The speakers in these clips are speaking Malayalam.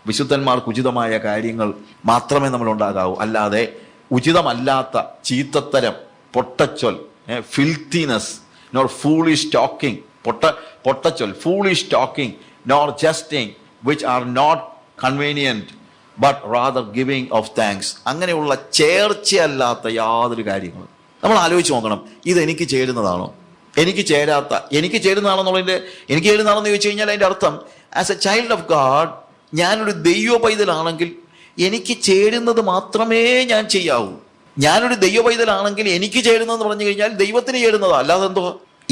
വിശുദ്ധന്മാർക്ക് ഉചിതമായ കാര്യങ്ങൾ മാത്രമേ നമ്മൾ ഉണ്ടാകാവൂ. അല്ലാതെ ഉചിതമല്ലാത്ത ചീത്തത്തരം, പൊട്ടച്ചൊൽ, ഫിൽത്തിനെസ്, നോർ ഫൂളിഷ് ടോക്കിംഗ്, പൊട്ടച്ചൊൽ, foolish talking, nor jesting which are not convenient but rather giving of thanks. അങ്ങനെയുള്ള ചേർച്ചയല്ലാത്ത യാതൊരു കാര്യങ്ങളും നമ്മൾ ആലോചിച്ച് നോക്കണം. ഇതെനിക്ക് ചേരുന്നതാണോ, എനിക്ക് ചേരാത്ത, എനിക്ക് ചേരുന്നതാണെന്നുള്ളതിൻ്റെ, എനിക്ക് ചേരുന്നതാണെന്ന് ചോദിച്ചു കഴിഞ്ഞാൽ അതിൻ്റെ അർത്ഥം as A child of God, ഞാനൊരു ദൈവ പൈതലാണെങ്കിൽ എനിക്ക് ചേരുന്നത് മാത്രമേ ഞാൻ ചെയ്യാവൂ. ഞാനൊരു ദൈവ പൈതലാണെങ്കിൽ എനിക്ക് ചേരുന്നതെന്ന് പറഞ്ഞു കഴിഞ്ഞാൽ ദൈവത്തിന് ചേരുന്നതാ. അല്ലാതെ എന്തോ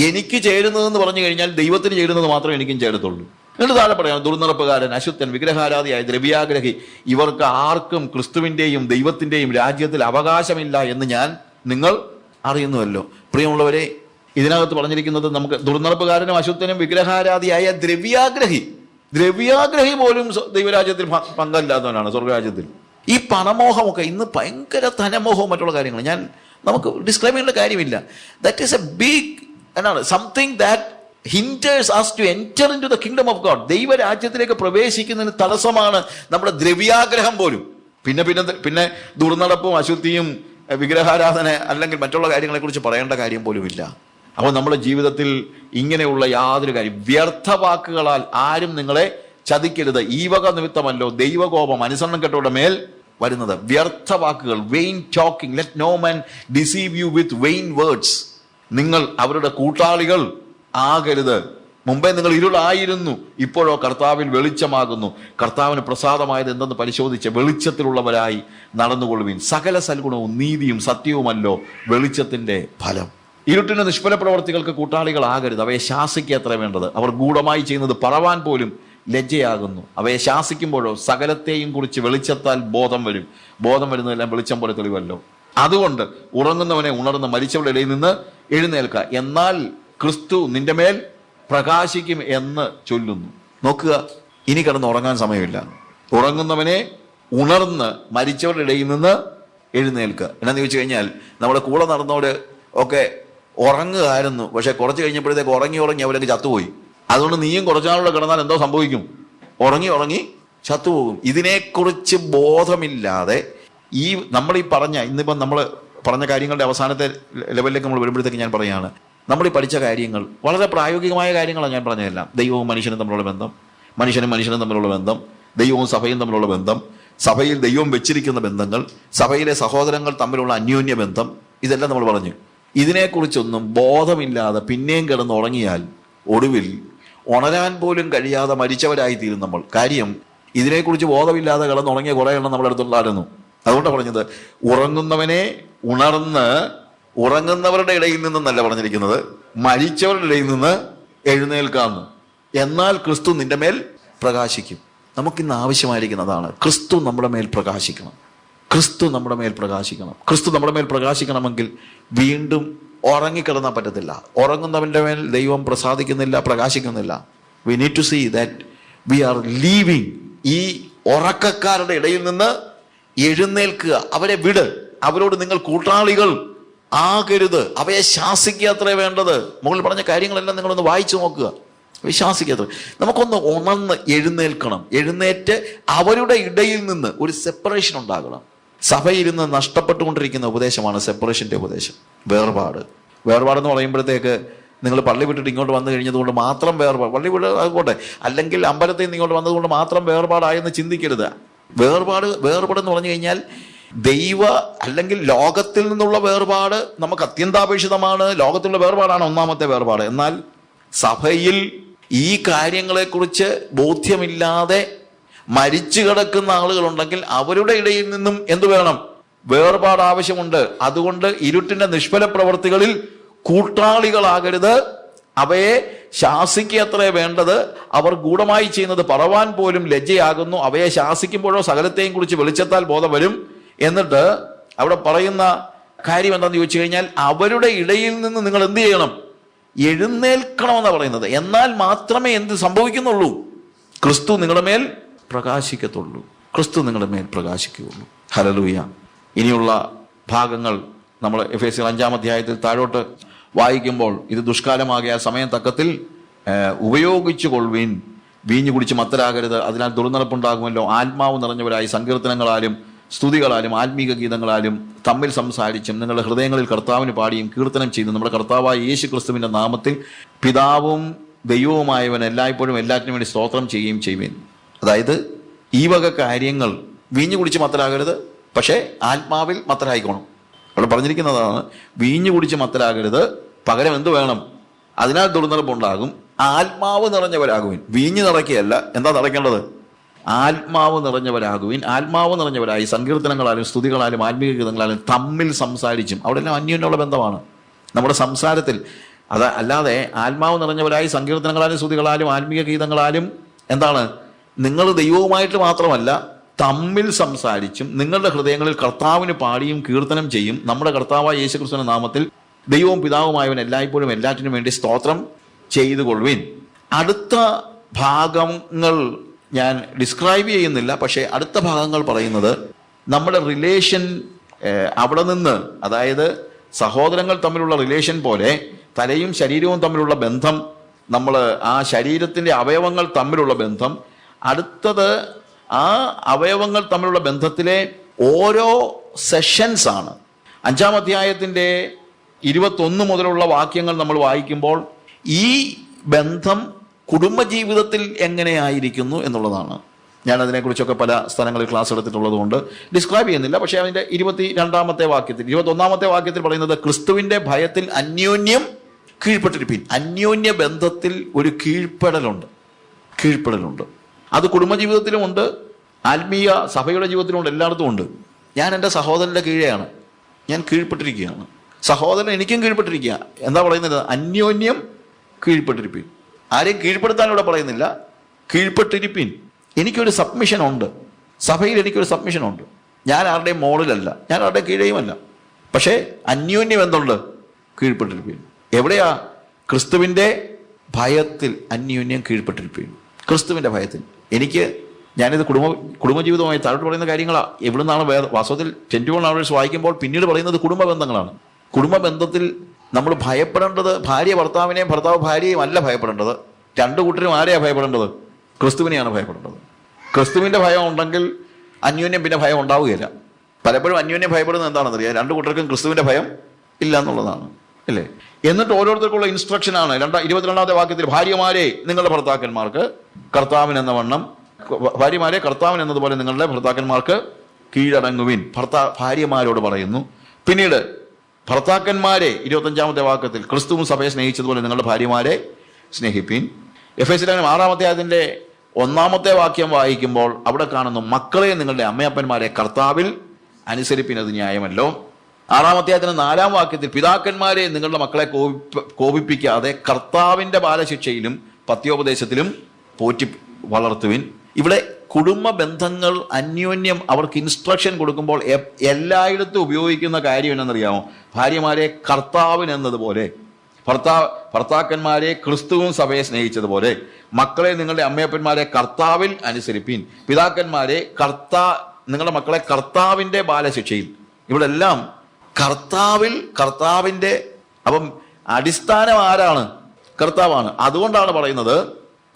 എനിക്ക് ചേരുന്നതെന്ന് പറഞ്ഞു കഴിഞ്ഞാൽ ദൈവത്തിന് ചേരുന്നത് മാത്രമേ എനിക്കും ചേരത്തുള്ളൂ. എന്നിട്ട് താഴെ പറയാം, ദുർനടപ്പുകാരൻ, അശുദ്ധൻ, വിഗ്രഹാരാധിയായ, ദ്രവ്യാഗ്രഹി, ഇവർക്ക് ആർക്കും ക്രിസ്തുവിൻ്റെയും ദൈവത്തിൻ്റെയും രാജ്യത്തിൽ അവകാശമില്ല എന്ന് നിങ്ങൾ അറിയുന്നുവല്ലോ. പ്രിയമുള്ളവരെ, ഇതിനകത്ത് പറഞ്ഞിരിക്കുന്നത് നമുക്ക് ദുർനടപ്പുകാരനും അശുദ്ധനും വിഗ്രഹാരാധിയായ ദ്രവ്യാഗ്രഹി പോലും ദൈവരാജ്യത്തിൽ പങ്കല്ലാത്തവനാണ്, സ്വർഗരാജ്യത്തിൽ. ഈ പണമോഹമൊക്കെ ഇന്ന് ഭയങ്കര ധനമോഹവും മറ്റുള്ള കാര്യങ്ങൾ നമുക്ക് ഡിസ്ക്രൈബ് ചെയ്യേണ്ട കാര്യമില്ല. That is a big something that hinders us to enter into the kingdom of God. ദൈവരാജ്യത്തിലേക്ക് പ്രവേശിക്കുന്നതിന് തടസ്സമാണ് നമ്മുടെ ദ്രവ്യാഗ്രഹം പോലും. പിന്നെ ദുർനടപ്പും അശുദ്ധിയും വിഗ്രഹാരാധന അല്ലെങ്കിൽ മറ്റുള്ള കാര്യങ്ങളെ കുറിച്ച് പറയേണ്ട കാര്യം പോലുമില്ല. അപ്പോൾ നമ്മുടെ ജീവിതത്തിൽ ഇങ്ങനെയുള്ള യാതൊരു കാര്യം, വ്യർത്ഥ വാക്കുകളാൽ ആരും നിങ്ങളെ ചതിക്കരുത്. ഈ വക നിമിത്തമല്ലോ ദൈവകോപം അനുസരണം കെട്ടവരുടെ മേൽ വരുന്നത്. വ്യർത്ഥ വാക്കുകൾ, vain talking, let no man deceive you with vain words. നിങ്ങൾ അവരുടെ കൂട്ടാളികൾ ആകരുത്. മുമ്പേ നിങ്ങൾ ഇരുളായിരുന്നു, ഇപ്പോഴോ കർത്താവിൽ വെളിച്ചമാകുന്നു. കർത്താവിന് പ്രസാദമായത് എന്തെന്ന് പരിശോധിച്ച് വെളിച്ചത്തിലുള്ളവരായി നടന്നുകൊള്ളുവിൻ. സകല സൽഗുണവും നീതിയും സത്യവുമല്ലോ വെളിച്ചത്തിന്റെ ഫലം. ഇരുട്ടിന്റെ നിഷ്ഫല പ്രവർത്തികൾക്ക് കൂട്ടാളികളാകരുത്. അവയെ ശാസിക്കുക അത്ര വേണ്ടത്. അവർ ഗൂഢമായി ചെയ്യുന്നത് പറവാൻ പോലും ലജ്ജയാകുന്നു. അവയെ ശാസിക്കുമ്പോഴോ സകലത്തെയും കുറിച്ച് വെളിച്ചത്താൽ ബോധം വരും. ബോധം വരുന്നതെല്ലാം വെളിച്ചം പോലെ തെളിവല്ലോ. അതുകൊണ്ട് ഉറങ്ങുന്നവനെ ഉണർന്ന് മരിച്ചവരുടെ ഇടയിൽ നിന്ന് എഴുന്നേൽക്കുക, എന്നാൽ ക്രിസ്തു നിന്റെ മേൽ പ്രകാശിക്കും എന്ന് ചൊല്ലുന്നു. നോക്കുക, ഇനി കിടന്ന് ഉറങ്ങാൻ സമയമില്ല. ഉറങ്ങുന്നവനെ ഉണർന്ന് മരിച്ചവരുടെ ഇടയിൽ നിന്ന് എഴുന്നേൽക്കുക. എന്നാന്ന് ചോദിച്ചു കഴിഞ്ഞാൽ, നമ്മുടെ കൂടെ നടന്നവര് ഒക്കെ ഉറങ്ങുകയായിരുന്നു, പക്ഷെ കുറച്ച് കഴിഞ്ഞപ്പോഴത്തേക്ക് ഉറങ്ങി അവരൊക്കെ ചത്തുപോയി. അതുകൊണ്ട് നീയും കുറച്ചാളുടെ കിടന്നാൽ എന്തോ സംഭവിക്കും? ഉറങ്ങി ചത്തുപോകും. ഇതിനെക്കുറിച്ച് ബോധമില്ലാതെ നമ്മൾ ഇന്നിപ്പം നമ്മൾ പറഞ്ഞ കാര്യങ്ങളുടെ അവസാനത്തെ ലെവലിലേക്ക് നമ്മൾ വരുമ്പോഴത്തേക്ക് ഞാൻ പറയുകയാണ്, നമ്മൾ ഈ പഠിച്ച കാര്യങ്ങൾ വളരെ പ്രായോഗികമായ കാര്യങ്ങളാണ് ഞാൻ പറഞ്ഞതെല്ലാം. ദൈവവും മനുഷ്യനും തമ്മിലുള്ള ബന്ധം, മനുഷ്യനും തമ്മിലുള്ള ബന്ധം, ദൈവവും സഭയും തമ്മിലുള്ള ബന്ധം, സഭയിൽ ദൈവം വെച്ചിരിക്കുന്ന ബന്ധങ്ങൾ, സഭയിലെ സഹോദരങ്ങൾ തമ്മിലുള്ള അന്യോന്യ ബന്ധം, ഇതെല്ലാം നമ്മൾ പറഞ്ഞു. ഇതിനെക്കുറിച്ചൊന്നും ബോധമില്ലാതെ പിന്നെയും കിടന്ന് ഉറങ്ങിയാൽ ഒടുവിൽ ഉണരാൻ പോലും കഴിയാതെ മരിച്ചവരായി തീരും നമ്മൾ. കാര്യം, ഇതിനെക്കുറിച്ച് ബോധമില്ലാതെ കിടന്നുറങ്ങിയ കുറേ എണ്ണം നമ്മുടെ അടുത്തുണ്ടായിരുന്നു. അതുകൊണ്ടാണ് പറഞ്ഞത്, ഉറങ്ങുന്നവനെ ഉണർന്ന്, ഉറങ്ങുന്നവരുടെ ഇടയിൽ നിന്നല്ല പറഞ്ഞിരിക്കുന്നത്, മരിച്ചവരുടെ ഇടയിൽ നിന്ന് എഴുന്നേൽക്കാമെന്ന്. എന്നാൽ ക്രിസ്തു നിന്റെ മേൽ പ്രകാശിക്കും. നമുക്കിന്ന് ആവശ്യമായിരിക്കുന്നതാണ്, ക്രിസ്തു നമ്മുടെ മേൽ പ്രകാശിക്കണം. ക്രിസ്തു നമ്മുടെ മേൽ പ്രകാശിക്കണം. ക്രിസ്തു നമ്മുടെ മേൽ പ്രകാശിക്കണമെങ്കിൽ വീണ്ടും ഉറങ്ങിക്കിടന്നാൽ പറ്റത്തില്ല. ഉറങ്ങുന്നവന്റെ മേൽ ദൈവം പ്രസാദിക്കുന്നില്ല, പ്രകാശിക്കുന്നില്ല. We need to see that we are living. ഈ ഉറക്കക്കാരുടെ ഇടയിൽ നിന്ന് എഴുന്നേൽക്കുക, അവരെ വിട്. അവരോട് നിങ്ങൾ കൂട്ടാളികൾ ആകരുത്. അവയെ ശാസിക്കുക അത്രേ വേണ്ടത്. മുകളിൽ പറഞ്ഞ കാര്യങ്ങളെല്ലാം നിങ്ങളൊന്ന് വായിച്ചു നോക്കുക. വിശ്വാസിക്കത്ര നമുക്കൊന്ന് ഉണർന്ന് എഴുന്നേൽക്കണം. എഴുന്നേറ്റ് അവരുടെ ഇടയിൽ നിന്ന് ഒരു സെപ്പറേഷൻ ഉണ്ടാകണം. സഭയിൽ നിന്ന് നഷ്ടപ്പെട്ടുകൊണ്ടിരിക്കുന്ന ഉപദേശമാണ് സെപ്പറേഷന്റെ ഉപദേശം. വേർപാടെന്ന് പറയുമ്പോഴത്തേക്ക് നിങ്ങൾ പള്ളി വിട്ടിട്ട് ഇങ്ങോട്ട് വന്നു കഴിഞ്ഞതുകൊണ്ട് മാത്രം വേർപാട്, പള്ളി വിട്ട് ആയിക്കോട്ടെ, അല്ലെങ്കിൽ അമ്പലത്തിൽ നിന്ന് ഇങ്ങോട്ട് വന്നതുകൊണ്ട് മാത്രം വേർപാടായെന്ന് ചിന്തിക്കരുത്. വേർപാടെന്ന് പറഞ്ഞു കഴിഞ്ഞാൽ അല്ലെങ്കിൽ ലോകത്തിൽ നിന്നുള്ള വേർപാട് നമുക്ക് അത്യന്താപേക്ഷിതമാണ്. ലോകത്തിലുള്ള വേർപാടാണ് ഒന്നാമത്തെ വേർപാട്. എന്നാൽ സഭയിൽ ഈ കാര്യങ്ങളെക്കുറിച്ച് ബോധ്യമില്ലാതെ മരിച്ചു കിടക്കുന്ന ആളുകളുണ്ടെങ്കിൽ അവരുടെ ഇടയിൽ നിന്നും എന്തു വേണം? വേർപാട് ആവശ്യമുണ്ട്. അതുകൊണ്ട് ഇരുട്ടിന്റെ നിഷ്ഫല പ്രവർത്തികളിൽ കൂട്ടാളികളാകരുത്. അവയെ ശാസിക്കത്രേ വേണ്ടത്. അവർ ഗൂഢമായി ചെയ്യുന്നത് പറവാൻ പോലും ലജ്ജയാകുന്നു. അവയെ ശാസിക്കുമ്പോഴോ സകലത്തെയും കുറിച്ച് വെളിച്ചത്താൽ ബോധം വരും. എന്നിട്ട് അവിടെ പറയുന്ന കാര്യം എന്താണെന്ന് ചോദിച്ചു കഴിഞ്ഞാൽ, അവരുടെ ഇടയിൽ നിന്ന് നിങ്ങൾ എന്ത് ചെയ്യണം? എഴുന്നേൽക്കണമെന്നാണ് പറയുന്നത്. എന്നാൽ മാത്രമേ എന്ത് സംഭവിക്കുന്നുള്ളൂ? ക്രിസ്തു നിങ്ങളുടെ മേൽ പ്രകാശിക്കത്തുള്ളൂ. ക്രിസ്തു നിങ്ങളുടെ മേൽ പ്രകാശിക്കുകയുള്ളൂ. ഹല്ലേലൂയ. ഇനിയുള്ള ഭാഗങ്ങൾ നമ്മൾ എഫേസ്യർ 5-ാം അധ്യായത്തിൽ താഴോട്ട് വായിക്കുമ്പോൾ, ഇത് ദുഷ്കാലമാകിയ സമയം തക്കത്തിൽ ഉപയോഗിച്ചു കൊള്ളുവിൻ. വീഞ്ഞു കുടിച്ച് മത്തരാകരുത്, അതിനാൽ ദുർനടപ്പുണ്ടാകുമല്ലോ. ആത്മാവ് നിറഞ്ഞവരായി സങ്കീർത്തനങ്ങളാലും സ്തുതികളാലും ആത്മീക ഗീതങ്ങളാലും തമ്മിൽ സംസാരിച്ചും നിങ്ങളുടെ ഹൃദയങ്ങളിൽ കർത്താവിന് പാടിയും കീർത്തനം ചെയ്തു നമ്മുടെ കർത്താവായ യേശു ക്രിസ്തുവിൻ്റെ നാമത്തിൽ പിതാവും ദൈവവുമായവൻ എല്ലായ്പ്പോഴും എല്ലാറ്റിനും വേണ്ടി സ്തോത്രം ചെയ്യുകയും ചെയ്യുവേൻ. അതായത് ഈ വക കാര്യങ്ങൾ, വീഞ്ഞു കുടിച്ച് മത്തരാകരുത്, പക്ഷേ ആത്മാവിൽ മത്തരായിക്കോണം. അവിടെ പറഞ്ഞിരിക്കുന്നതാണ്, വീഞ്ഞു കുടിച്ച് മത്തരാകരുത്, പകരം എന്ത് വേണം? അതിനാൽ ദുർനടപ്പുണ്ടാകും, ആത്മാവ് നിറഞ്ഞവരാകുവിൻ. വീഞ്ഞ് നിറയ്ക്കുകയല്ല, എന്താ നിറയ്ക്കേണ്ടത്? ആത്മാവ് നിറഞ്ഞവരാകുവിൻ. ആത്മാവ് നിറഞ്ഞവരായി സങ്കീർത്തനങ്ങളാലും സ്തുതികളാലും ആത്മീയ ഗീതങ്ങളാലും തമ്മിൽ സംസാരിച്ചും. അവിടെ എല്ലാം അന്യോന്യമുള്ള ബന്ധമാണ് നമ്മുടെ സംസാരത്തിൽ. അല്ലാതെ ആത്മാവ് നിറഞ്ഞവരായി സങ്കീർത്തനങ്ങളാലും സ്തുതികളാലും ആത്മീയ ഗീതങ്ങളാലും എന്താണ്? നിങ്ങൾ ദൈവവുമായിട്ട് മാത്രമല്ല, തമ്മിൽ സംസാരിച്ചും നിങ്ങളുടെ ഹൃദയങ്ങളിൽ കർത്താവിന് പാടിയും കീർത്തനം ചെയ്യും നമ്മുടെ കർത്താവായ യേശു ക്രിസ്തുവിന്റെ നാമത്തിൽ ദൈവവും പിതാവുമായവൻ എല്ലായ്പ്പോഴും എല്ലാറ്റിനും വേണ്ടി സ്തോത്രം ചെയ്തു കൊള്ളുവിൻ. അടുത്ത ഭാഗങ്ങൾ ഞാൻ ഡിസ്ക്രൈബ് ചെയ്യുന്നില്ല, പക്ഷേ അടുത്ത ഭാഗങ്ങൾ പറയുന്നത് നമ്മുടെ റിലേഷൻ അവിടെ നിന്ന്, അതായത് സഹോദരങ്ങൾ തമ്മിലുള്ള റിലേഷൻ പോലെ തലയും ശരീരവും തമ്മിലുള്ള ബന്ധം, നമ്മൾ ആ ശരീരത്തിൻ്റെ അവയവങ്ങൾ തമ്മിലുള്ള ബന്ധം, അടുത്തത് ആ അവയവങ്ങൾ തമ്മിലുള്ള ബന്ധത്തിലെ ഓരോ സെഷൻസ് ആണ്. 5-ാം അധ്യായത്തിൻ്റെ 21 മുതലുള്ള വാക്യങ്ങൾ നമ്മൾ വായിക്കുമ്പോൾ ഈ ബന്ധം കുടുംബജീവിതത്തിൽ എങ്ങനെയായിരിക്കുന്നു എന്നുള്ളതാണ്. ഞാൻ അതിനെക്കുറിച്ചൊക്കെ പല സ്ഥലങ്ങളിൽ ക്ലാസ് എടുത്തിട്ടുള്ളത് കൊണ്ട് ഡിസ്ക്രൈബ് ചെയ്യുന്നില്ല. പക്ഷേ അതിൻ്റെ 22-ാമത്തെ വാക്യത്തിൽ 21-ാമത്തെ വാക്യത്തിൽ പറയുന്നത് ക്രിസ്തുവിൻ്റെ ഭയത്തിൽ അന്യോന്യം കീഴ്പ്പെട്ടിരിപ്പീൻ. അന്യോന്യ ബന്ധത്തിൽ ഒരു കീഴ്പ്പെടലുണ്ട്. അത് കുടുംബജീവിതത്തിലുമുണ്ട്, ആത്മീയ സഭയുടെ ജീവിതത്തിലുമുണ്ട്, എല്ലായിടത്തും ഉണ്ട്. ഞാൻ എൻ്റെ സഹോദരൻ്റെ കീഴെയാണ്, ഞാൻ കീഴ്പ്പെട്ടിരിക്കുകയാണ്. സഹോദരൻ എനിക്കും കീഴ്പ്പെട്ടിരിക്കുക. എന്താ പറയുന്നത്? അന്യോന്യം കീഴ്പ്പെട്ടിരിപ്പീൻ. ആരെയും കീഴ്പ്പെടുത്താൻ ഇവിടെ പറയുന്നില്ല, കീഴ്പ്പെട്ടിരിപ്പീൻ. എനിക്കൊരു സബ്മിഷൻ ഉണ്ട്, സഭയിൽ എനിക്കൊരു സബ്മിഷൻ ഉണ്ട്. ഞാൻ ആരുടെയും മോളിലല്ല, ഞാൻ ആരുടെയും കീഴേയുമല്ല. പക്ഷേ അന്യോന്യം എന്തുണ്ട്? കീഴ്പ്പെട്ടിരിപ്പീൻ. എവിടെയാ? ക്രിസ്തുവിൻ്റെ ഭയത്തിൽ അന്യോന്യം കീഴ്പ്പെട്ടിരിപ്പീൻ. ക്രിസ്തുവിൻ്റെ ഭയത്തിൽ. ഞാനിത് കുടുംബജീവിതവുമായി താഴോട്ട് പറയുന്ന കാര്യങ്ങളാണ്. എവിടുന്നാണ് വാസ്തവത്തിൽ 21 hours വായിക്കുമ്പോൾ പിന്നീട് പറയുന്നത് കുടുംബ ബന്ധങ്ങളാണ്. കുടുംബ ബന്ധത്തിൽ നമ്മൾ ഭയപ്പെടേണ്ടത് ഭാര്യ ഭർത്താവിനെയും ഭർത്താവ് ഭാര്യയും അല്ല ഭയപ്പെടേണ്ടത്. രണ്ടു കൂട്ടരും ആരെയാണ് ഭയപ്പെടേണ്ടത്? ക്രിസ്തുവിനെയാണ് ഭയപ്പെടേണ്ടത്. ക്രിസ്തുവിൻ്റെ ഭയം ഉണ്ടെങ്കിൽ അന്യോന്യം പിന്നെ ഭയം ഉണ്ടാവുകയില്ല. പലപ്പോഴും അന്യോന്യം ഭയപ്പെടുന്നത് എന്താണെന്നറിയാം, രണ്ടു കൂട്ടർക്കും ക്രിസ്തുവിൻ്റെ ഭയം ഇല്ല എന്നുള്ളതാണ്, അല്ലേ? എന്നിട്ട് ഓരോരുത്തർക്കുള്ള ഇൻസ്ട്രക്ഷനാണ് 22-ാമത്തെ വാക്യത്തിൽ, ഭാര്യമാരെ നിങ്ങളുടെ ഭർത്താക്കന്മാർക്ക് കർത്താവിനെന്ന വണ്ണം, ഭാര്യമാരെ കർത്താവിൻ എന്നതുപോലെ നിങ്ങളുടെ ഭർത്താക്കന്മാർക്ക് കീഴടങ്ങുവിൻ. ഭാര്യമാരോട് പറയുന്നു. പിന്നീട് ഭർത്താക്കന്മാരെ 25-ാമത്തെ വാക്യത്തിൽ ക്രിസ്തുവും സഭയെ സ്നേഹിച്ചതുപോലെ നിങ്ങളുടെ ഭാര്യമാരെ സ്നേഹിപ്പീൻ. എഫേസ്യലേഖനം 6-ാം അധ്യായത്തിൻ്റെ 1-ാമത്തെ വാക്യം വായിക്കുമ്പോൾ അവിടെ കാണുന്നു, മക്കളെ നിങ്ങളുടെ അമ്മയപ്പന്മാരെ കർത്താവിൽ അനുസരിപ്പിൻ, അത് ന്യായമല്ലോ. 6-ാം അധ്യായത്തിന് 4-ാം വാക്യത്തിൽ പിതാക്കന്മാരെ നിങ്ങളുടെ മക്കളെ കോപിപ്പിക്കാതെ കർത്താവിൻ്റെ ബാലശിക്ഷയിലും പത്യോപദേശത്തിലും പോറ്റി വളർത്തുവിൻ. ഇവിടെ കുടുംബ ബന്ധങ്ങൾ അന്യോന്യം അവർക്ക് ഇൻസ്ട്രക്ഷൻ കൊടുക്കുമ്പോൾ എല്ലായിടത്തും ഉപയോഗിക്കുന്ന കാര്യം എന്നറിയാമോ? ഭാര്യമാരെ കർത്താവിൻ എന്നതുപോലെ, ഭർത്താക്കന്മാരെ ക്രിസ്തുവും സഭയെ സ്നേഹിച്ചതുപോലെ, മക്കളെ നിങ്ങളുടെ അമ്മയപ്പന്മാരെ കർത്താവിൽ അനുസരിപ്പീൻ. പിതാക്കന്മാരെ നിങ്ങളുടെ മക്കളെ കർത്താവിൻ്റെ ബാലശിക്ഷയിൽ. ഇവിടെ എല്ലാം കർത്താവിൻ്റെ. അപ്പം അടിസ്ഥാനം ആരാണ്? കർത്താവാണ്. അതുകൊണ്ടാണ് പറയുന്നത്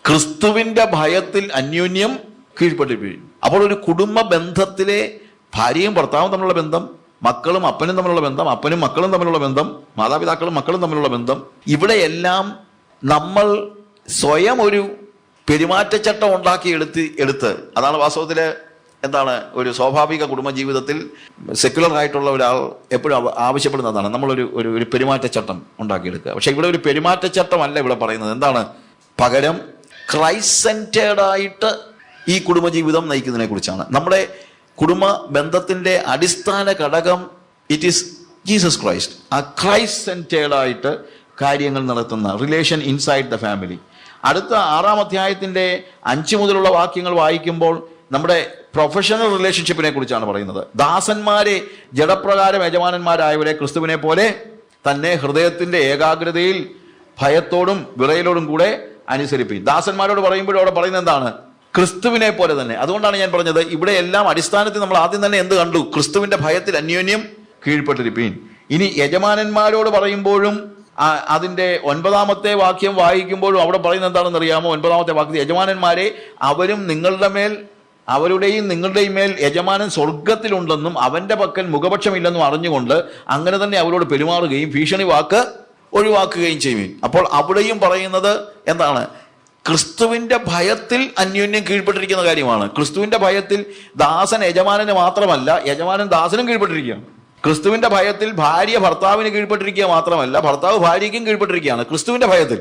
ക്രിസ്തുവിൻ്റെ ഭയത്തിൽ അന്യോന്യം കീഴ്പ്പെട്ടിരിപ്പീൻ. അപ്പോൾ ഒരു കുടുംബ ബന്ധത്തിലെ ഭാര്യയും ഭർത്താവും തമ്മിലുള്ള ബന്ധം, മക്കളും അപ്പനും തമ്മിലുള്ള ബന്ധം, അപ്പനും മക്കളും തമ്മിലുള്ള ബന്ധം, മാതാപിതാക്കളും മക്കളും തമ്മിലുള്ള ബന്ധം, ഇവിടെയെല്ലാം നമ്മൾ സ്വയം ഒരു പെരുമാറ്റച്ചട്ടം ഉണ്ടാക്കി എടുത്ത് അതാണ് വാസ്തവത്തിൽ എന്താണ് ഒരു സ്വാഭാവിക കുടുംബജീവിതത്തിൽ സെക്യുലർ ആയിട്ടുള്ള ഒരാൾ എപ്പോഴും ആവശ്യപ്പെടുന്നതാണ്, നമ്മളൊരു പെരുമാറ്റച്ചട്ടം ഉണ്ടാക്കിയെടുക്കുക. പക്ഷെ ഇവിടെ ഒരു പെരുമാറ്റച്ചട്ടമല്ല ഇവിടെ പറയുന്നത്. എന്താണ്? പകരം ക്രൈസ്റ്റ് സെന്റേർഡ് ആയിട്ട് ഈ കുടുംബജീവിതം നയിക്കുന്നതിനെ കുറിച്ചാണ്. നമ്മുടെ കുടുംബ ബന്ധത്തിൻ്റെ അടിസ്ഥാന ഘടകം ഇറ്റ് ഈസ് ജീസസ് ക്രൈസ്റ്റ്. ആ ക്രൈസ്റ്റ് സെന്റേർഡ് ആയിട്ട് കാര്യങ്ങൾ നടത്തുന്ന റിലേഷൻ ഇൻസൈഡ് ദ ഫാമിലി. അടുത്ത 6-ാം അധ്യായത്തിൻ്റെ 5 മുതലുള്ള വാക്യങ്ങൾ വായിക്കുമ്പോൾ നമ്മുടെ പ്രൊഫഷണൽ റിലേഷൻഷിപ്പിനെ കുറിച്ചാണ് പറയുന്നത്. ദാസന്മാരെ ജഡപ്രകാരം യജമാനന്മാരായവരെ ക്രിസ്തുവിനെ പോലെ തന്നെ ഹൃദയത്തിൻ്റെ ഏകാഗ്രതയിൽ ഭയത്തോടും വിറയലോടും കൂടെ അനുസരിപ്പിക്കും. ദാസന്മാരോട് പറയുമ്പോഴും അവിടെ പറയുന്നത് എന്താണ്? ക്രിസ്തുവിനെ പോലെ തന്നെ. അതുകൊണ്ടാണ് ഞാൻ പറഞ്ഞത് ഇവിടെ എല്ലാം അടിസ്ഥാനത്തിൽ നമ്മൾ ആദ്യം തന്നെ എന്ത് കണ്ടു? ക്രിസ്തുവിന്റെ ഭയത്തിൽ അന്യോന്യം കീഴ്പ്പെട്ടിരിപ്പീൻ. ഇനി യജമാനന്മാരോട് പറയുമ്പോഴും അതിന്റെ 9-ാമത്തെ വാക്യം വായിക്കുമ്പോഴും അവിടെ പറയുന്നത് എന്താണെന്ന് അറിയാമോ? 9-ാമത്തെ വാക്യത്തിൽ യജമാനന്മാരെ അവരും നിങ്ങളുടെ മേൽ അവരുടെയും നിങ്ങളുടെയും മേൽ യജമാനൻ സ്വർഗത്തിലുണ്ടെന്നും അവന്റെ പക്കൽ മുഖപക്ഷമില്ലെന്നും അറിഞ്ഞുകൊണ്ട് അങ്ങനെ തന്നെ അവരോട് പെരുമാറുകയും ഭീഷണി വാക്ക് ഒഴിവാക്കുകയും ചെയ്യും. അപ്പോൾ അവിടെയും പറയുന്നത് എന്താണ്? ക്രിസ്തുവിന്റെ ഭയത്തിൽ അന്യോന്യം കീഴ്പ്പെട്ടിരിക്കുന്ന കാര്യമാണ്. ക്രിസ്തുവിന്റെ ഭയത്തിൽ ദാസൻ യജമാനന് മാത്രമല്ല, യജമാനൻ ദാസനും കീഴ്പ്പെട്ടിരിക്കുകയാണ്. ക്രിസ്തുവിന്റെ ഭയത്തിൽ ഭാര്യ ഭർത്താവിന് കീഴ്പ്പെട്ടിരിക്കുക മാത്രമല്ല, ഭർത്താവ് ഭാര്യയ്ക്കും കീഴ്പ്പെട്ടിരിക്കുകയാണ് ക്രിസ്തുവിന്റെ ഭയത്തിൽ.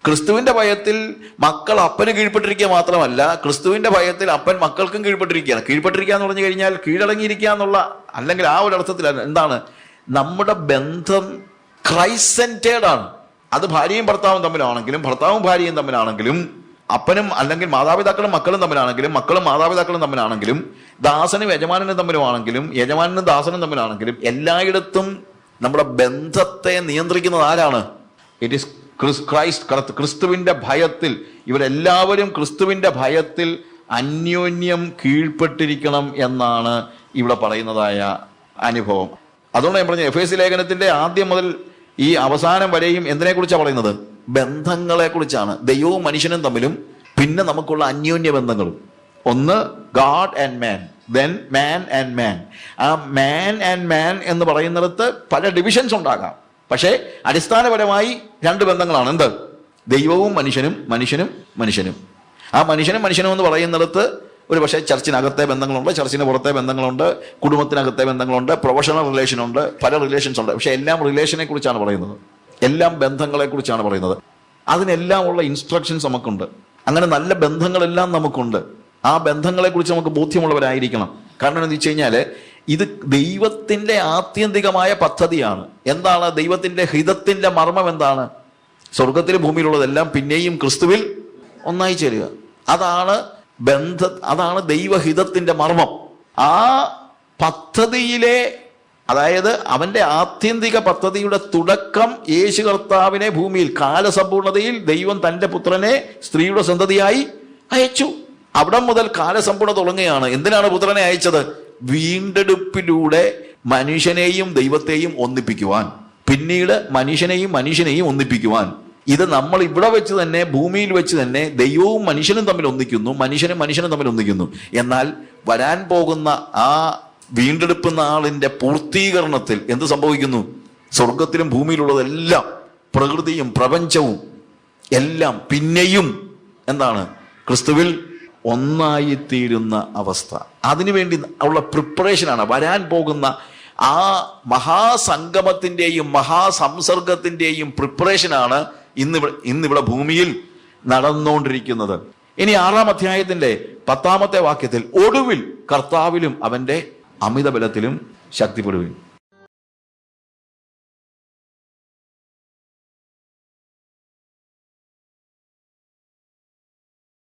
ക്രിസ്തുവിന്റെ ഭയത്തിൽ മക്കൾ അപ്പന് കീഴ്പ്പെട്ടിരിക്കുക മാത്രമല്ല, ക്രിസ്തുവിന്റെ ഭയത്തിൽ അപ്പൻ മക്കൾക്കും കീഴ്പ്പെട്ടിരിക്കുകയാണ്. കീഴ്പ്പെട്ടിരിക്കുക എന്ന് പറഞ്ഞു കഴിഞ്ഞാൽ കീഴടങ്ങിയിരിക്കുക എന്നുള്ള, അല്ലെങ്കിൽ ആ ഒരു അർത്ഥത്തിൽ എന്താണ്? നമ്മുടെ ബന്ധം ക്രൈസ്റ്റ് സെന്റേർഡ് ആണ്. അത് ഭാര്യയും ഭർത്താവും തമ്മിലാണെങ്കിലും, ഭർത്താവും ഭാര്യയും തമ്മിലാണെങ്കിലും, അപ്പനും അല്ലെങ്കിൽ മാതാപിതാക്കളും മക്കളും തമ്മിലാണെങ്കിലും, മക്കളും മാതാപിതാക്കളും തമ്മിലാണെങ്കിലും, ദാസനും യജമാനനും തമ്മിലുമാണെങ്കിലും, യജമാനനും ദാസനും തമ്മിലാണെങ്കിലും, എല്ലായിടത്തും നമ്മുടെ ബന്ധത്തെ നിയന്ത്രിക്കുന്നത് ആരാണ്? It is Christ. ക്രിസ്തുവിന്റെ ഭയത്തിൽ ഇവരെല്ലാവരും ക്രിസ്തുവിന്റെ ഭയത്തിൽ അന്യോന്യം കീഴ്പ്പെട്ടിരിക്കണം എന്നാണ് ഇവിടെ പറയുന്നതായ അനുഭവം. അതുകൊണ്ട് ഞാൻ പറഞ്ഞു, എഫേസ്യ ലേഖനത്തിന്റെ ആദ്യം മുതൽ ഈ അവസാനം വരെയും എന്തിനെക്കുറിച്ചാണ് പറയുന്നത്? ബന്ധങ്ങളെ കുറിച്ചാണ്. ദൈവവും മനുഷ്യനും തമ്മിലും, പിന്നെ നമുക്കുള്ള അന്യോന്യ ബന്ധങ്ങളും. ഒന്ന് God and man, then man and man. ആ മാൻ ആൻഡ് മാൻ എന്ന് പറയുന്നിടത്ത് പല ഡിവിഷൻസ് ഉണ്ടാകാം, പക്ഷേ അടിസ്ഥാനപരമായി 2 ബന്ധങ്ങളാണ്. എന്ത്? ദൈവവും മനുഷ്യനും, മനുഷ്യനും മനുഷ്യനും. ആ മനുഷ്യനും മനുഷ്യനും എന്ന് പറയുന്നിടത്ത് ഒരു പക്ഷേ ചർച്ചിനകത്തെ ബന്ധങ്ങളുണ്ട്, ചർച്ചിന് പുറത്തെ ബന്ധങ്ങളുണ്ട്, കുടുംബത്തിനകത്തെ ബന്ധങ്ങളുണ്ട്, പ്രൊഫഷണൽ റിലേഷൻ ഉണ്ട്, പല റിലേഷൻസ് ഉണ്ട്. പക്ഷെ എല്ലാം റിലേഷനെ കുറിച്ചാണ് പറയുന്നത്, എല്ലാം ബന്ധങ്ങളെ കുറിച്ചാണ് പറയുന്നത്. അതിനെല്ലാം ഉള്ള ഇൻസ്ട്രക്ഷൻസ് നമുക്കുണ്ട്. അങ്ങനെ നല്ല ബന്ധങ്ങളെല്ലാം നമുക്കുണ്ട്. ആ ബന്ധങ്ങളെ കുറിച്ച് നമുക്ക് ബോധ്യമുള്ളവരായിരിക്കണം. കാരണം എന്താണെന്ന് വെച്ച് കഴിഞ്ഞാൽ ഇത് ദൈവത്തിന്റെ ആത്യന്തികമായ പദ്ധതിയാണ്. എന്താണ് ദൈവത്തിന്റെ ഹിതത്തിന്റെ മർമ്മം? എന്താണ്? സ്വർഗത്തിലും ഭൂമിയിലുള്ളതെല്ലാം പിന്നെയും ക്രിസ്തുവിൽ ഒന്നായി ചേരുക. അതാണ് അതാണ് ദൈവഹിതത്തിന്റെ മർമ്മം. ആ പദ്ധതിയിലെ, അതായത് അവന്റെ ആത്യന്തിക പദ്ധതിയുടെ തുടക്കം യേശു കർത്താവിനെ ഭൂമിയിൽ കാലസമ്പൂർണതയിൽ ദൈവം തന്റെ പുത്രനെ സ്ത്രീയുടെ സന്തതിയായി അയച്ചു. അവിടെ മുതൽ കാലസമ്പൂർണത തുടങ്ങുകയാണ്. എന്തിനാണ് പുത്രനെ അയച്ചത്? വീണ്ടെടുപ്പിലൂടെ മനുഷ്യനെയും ദൈവത്തെയും ഒന്നിപ്പിക്കുവാൻ, പിന്നീട് മനുഷ്യനെയും ഒന്നിപ്പിക്കുവാൻ. ഇത് നമ്മൾ ഇവിടെ വെച്ച് തന്നെ, ഭൂമിയിൽ വെച്ച് തന്നെ ദൈവവും മനുഷ്യനും തമ്മിൽ ഒന്നിക്കുന്നു, മനുഷ്യനും തമ്മിൽ ഒന്നിക്കുന്നു. എന്നാൽ വരാൻ പോകുന്ന ആ വീണ്ടെടുപ്പ് നാളിന്റെ പൂർത്തീകരണത്തിൽ എന്ത് സംഭവിക്കുന്നു? സ്വർഗത്തിലും ഭൂമിയിലുള്ളതെല്ലാം, പ്രകൃതിയും പ്രപഞ്ചവും എല്ലാം പിന്നെയും എന്താണ്? ക്രിസ്തുവിൽ ഒന്നായിത്തീരുന്ന അവസ്ഥ. അതിനുവേണ്ടി ഉള്ള പ്രിപ്പറേഷനാണ്. വരാൻ പോകുന്ന ആ മഹാസംഗമത്തിന്റെയും മഹാസംസർഗത്തിന്റെയും പ്രിപ്പറേഷനാണ് ഇന്നിവിടെ ഭൂമിയിൽ നടന്നുകൊണ്ടിരിക്കുന്നത്. ഇനി 6-ാം അധ്യായത്തിന്റെ 10-ാമത്തെ വാക്യത്തിൽ, ഒടുവിൽ കർത്താവിലും അവന്റെ അമിത ബലത്തിലും ശക്തിപ്പെടുവിൻ.